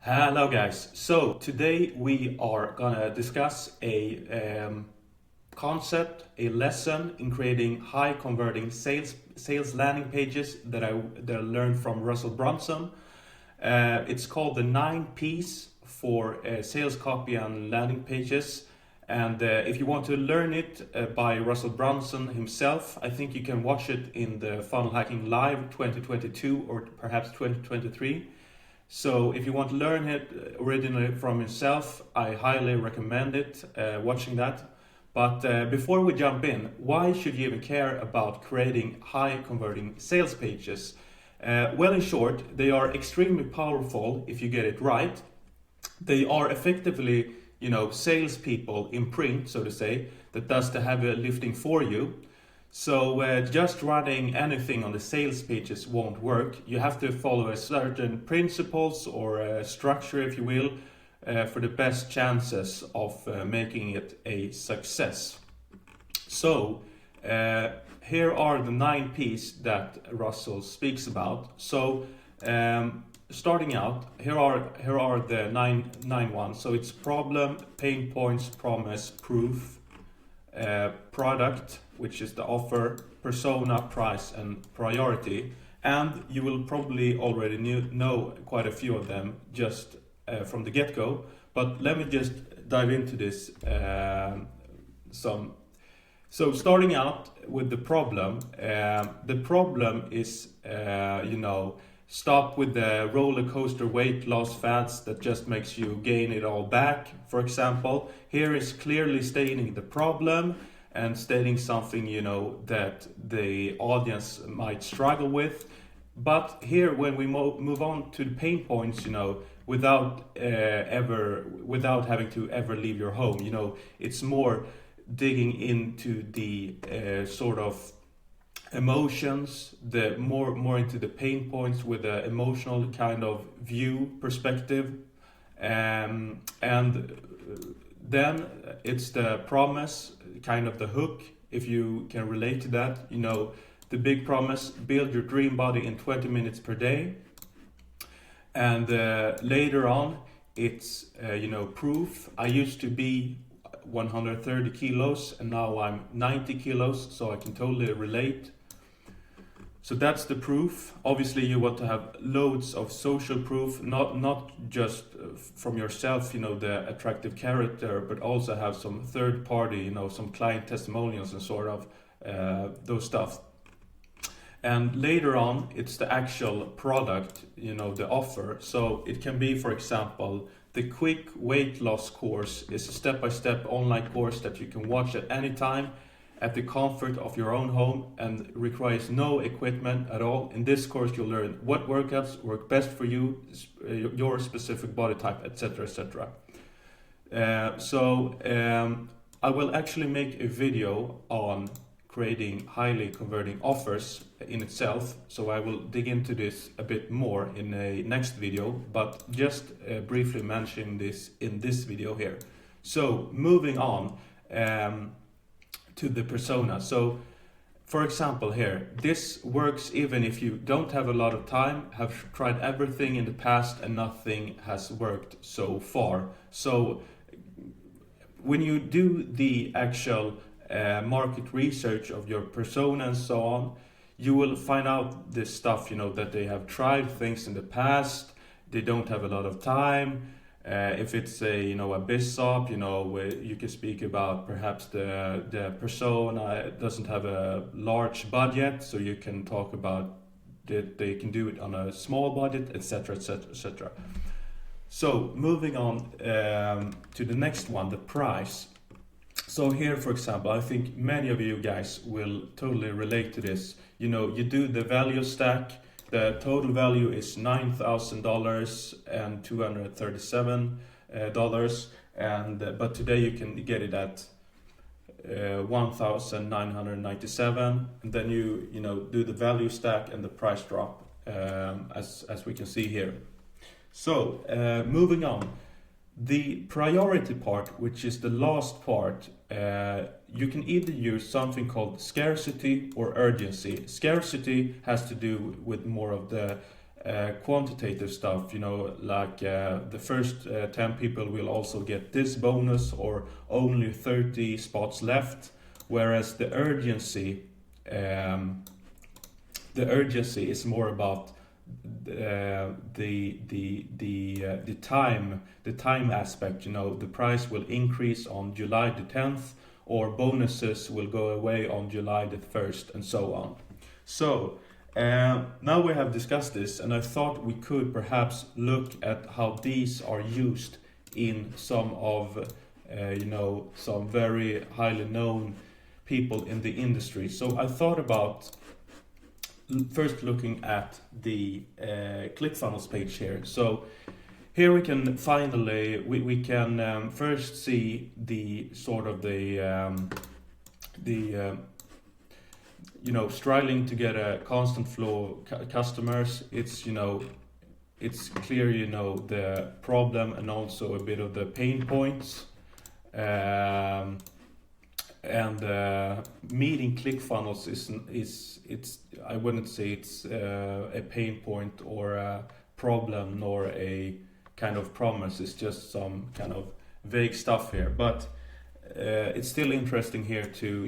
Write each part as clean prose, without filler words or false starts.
Hello guys. So today we are gonna discuss a concept, a lesson in creating high converting sales landing pages that I learned from Russel Brunson. It's called the 9 Ps for sales copy and landing pages. And if you want to learn it by Russell Brunson himself, I think you can watch it in the Funnel Hacking Live 2022 or perhaps 2023. So if you want to learn it originally from yourself, I highly recommend it, watching that. But before we jump in, why should you even care about creating high converting sales pages? Well, in short, they are extremely powerful if you get it right. They are effectively, salespeople in print, so to say, that does the heavy lifting for you. So just running anything on the sales pages won't work. You have to follow a certain principles or structure, if you will, for the best chances of making it a success. So here are the 9 Ps that Russell speaks about. So starting out, here are the nine ones. So it's problem, pain points, promise, proof, product, which is the offer, persona, price, and priority. And you will probably already know quite a few of them just from the get-go. But let me just dive into this some. So starting out with the problem is, stop with the roller coaster weight loss fads that just makes you gain it all back. For example, here is clearly stating the problem and stating something, that the audience might struggle with. But here, when we move on to the pain points, without having to ever leave your home, it's more digging into the sort of emotions, the more into the pain points with the emotional kind of view perspective, and then it's the promise, kind of the hook, if you can relate to that. The big promise: build your dream body in 20 minutes per day. And later on, it's proof. I used to be 130 kilos and now I'm 90 kilos, so I can totally relate. So that's the proof. Obviously, you want to have loads of social proof, not just from yourself, the attractive character, but also have some third party, some client testimonials and sort of those stuff. And later on, it's the actual product, the offer. So it can be, for example, the quick weight loss course is a step-by-step online course that you can watch at any time at the comfort of your own home and requires no equipment at all. In this course, you'll learn what workouts work best for you, your specific body type, etc., etc. I will actually make a video on creating highly converting offers in itself. So I will dig into this a bit more in a next video, but just briefly mention this in this video here. So moving on to the persona. So for example here, this works even if you don't have a lot of time, have tried everything in the past and nothing has worked so far. So when you do the actual market research of your persona and so on, you will find out this stuff, that they have tried things in the past, they don't have a lot of time. If it's a biz shop, where you can speak about perhaps the persona doesn't have a large budget, so you can talk about that they can do it on a small budget, etc., etc., etc. So moving on to the next one, the price. So here, for example, I think many of you guys will totally relate to this. You do the value stack. The total value is $9,000 and $237, but today you can get it at $1,997, and then you do the value stack and the price drop, as we can see here. So moving on. The priority part, which is the last part, you can either use something called scarcity or urgency. Scarcity has to do with more of the quantitative stuff, like the first 10 people will also get this bonus, or only 30 spots left. Whereas the urgency is more about the time aspect. The price will increase on July the 10th, or bonuses will go away on July the 1st, and so on. So now we have discussed this, and I thought we could perhaps look at how these are used in some of some very highly known people in the industry. So I thought about first looking at the ClickFunnels page here. So here we can finally we can first see the sort of the struggling to get a constant flow of customers. It's it's clear the problem and also a bit of the pain points. And meeting ClickFunnels it's I wouldn't say it's a pain point or a problem nor a kind of promise. It's just some kind of vague stuff here, but it's still interesting here to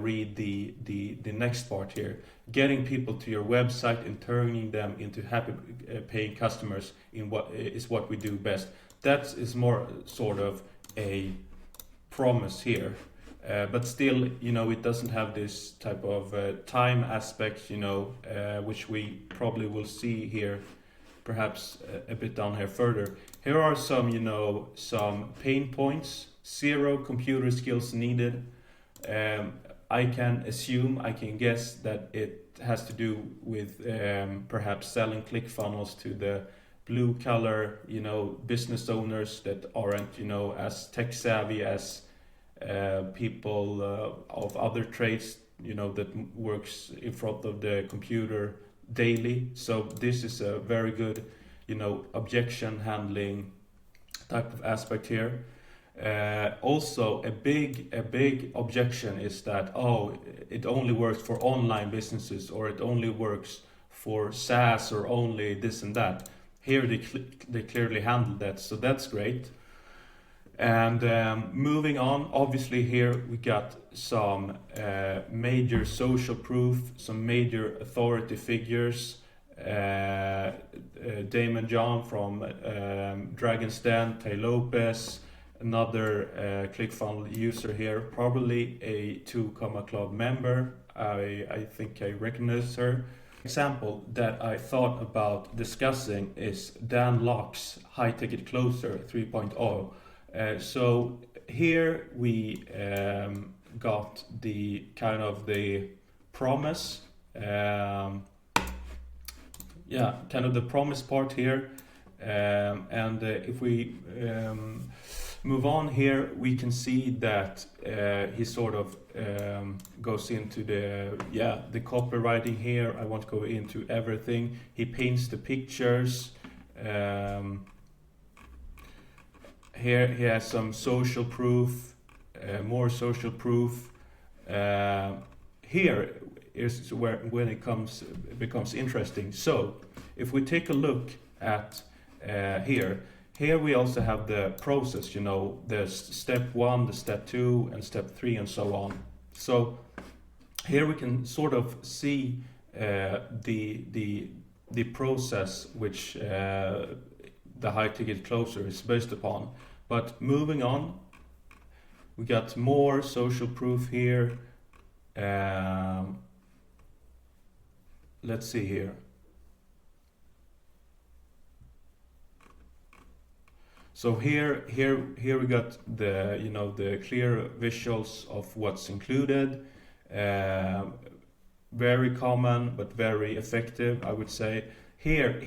read the next part here. Getting people to your website and turning them into happy paying customers in what we do best. That is more sort of a promise here. But still, it doesn't have this type of time aspect, which we probably will see here, perhaps a bit down here further. Here are some, some pain points. 0 computer skills needed. I can guess that it has to do with perhaps selling ClickFunnels to the blue collar, business owners that aren't, as tech savvy as people of other trades, that works in front of the computer daily. So this is a very good, objection handling type of aspect here. Also a big objection is that it only works for online businesses, or it only works for SaaS, or only this and that. Here they clearly handle that, so that's great. And moving on, obviously here we got some major social proof, some major authority figures. Damon John from Dragon's Den, Tay Lopez, another ClickFunnels user here, probably a 2 Comma Club member. I think I recognize her. Example that I thought about discussing is Dan Locke's High Ticket Closer 3.0. So here we got the kind of the promise, kind of the promise part here, and if we move on here, we can see that he sort of goes into the copywriting here. I won't go into everything. He paints the pictures. Here he has some social proof, more social proof. Here is when it becomes interesting. So if we take a look at here we also have the process. There's step 1, the step 2, and step 3, and so on. So here we can sort of see the process which the high ticket closer is based upon. But moving on, we got more social proof here. Let's see here. So here we got the the clear visuals of what's included. Very common but very effective, I would say. Here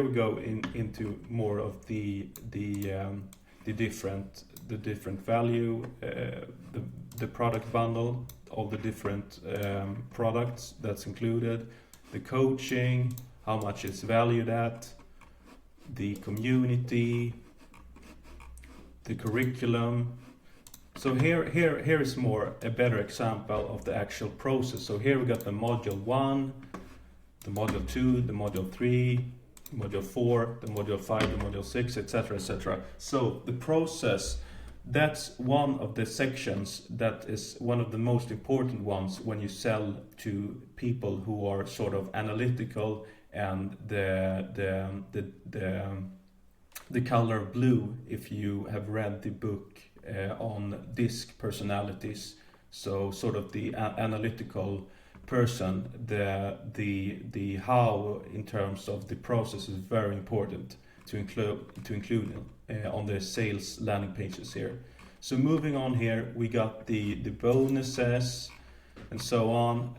we go into more of the different value, the product bundle, all the different products that's included, the coaching, how much it's valued at, the community, the curriculum. So here is more a better example of the actual process. So here we got the module 1, the module 2, the module 3, module 4, the module 5, the module 6, etc., etc. So the process, that's one of the sections that is one of the most important ones when you sell to people who are sort of analytical, and the color blue if you have read the book on DISC personalities. So sort of the analytical person, the how in terms of the process is very important to include on the sales landing pages here. So moving on here, we got the bonuses and so on.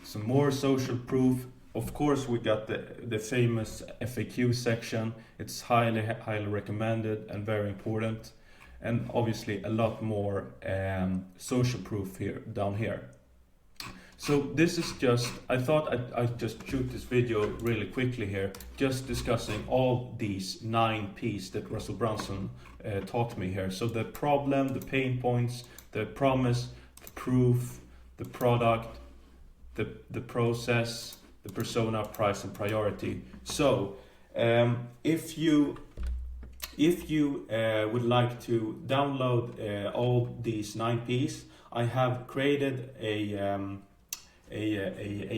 Some more social proof. Of course, we got the famous FAQ section. It's highly recommended and very important. And obviously a lot more social proof here down here. So this is just, I thought I'd just shoot this video really quickly here, just discussing all these 9 P's that Russel Brunson taught me here. So the problem, the pain points, the promise, the proof, the product, the process, the persona, price, and priority. So if you would like to download all these 9 P's, I have created a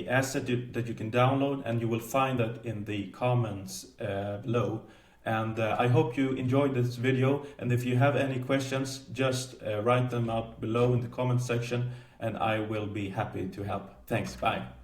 asset that you can download, and you will find that in the comments below. And I hope you enjoyed this video, and if you have any questions, just write them out below in the comment section, and I will be happy to help. Thanks, bye.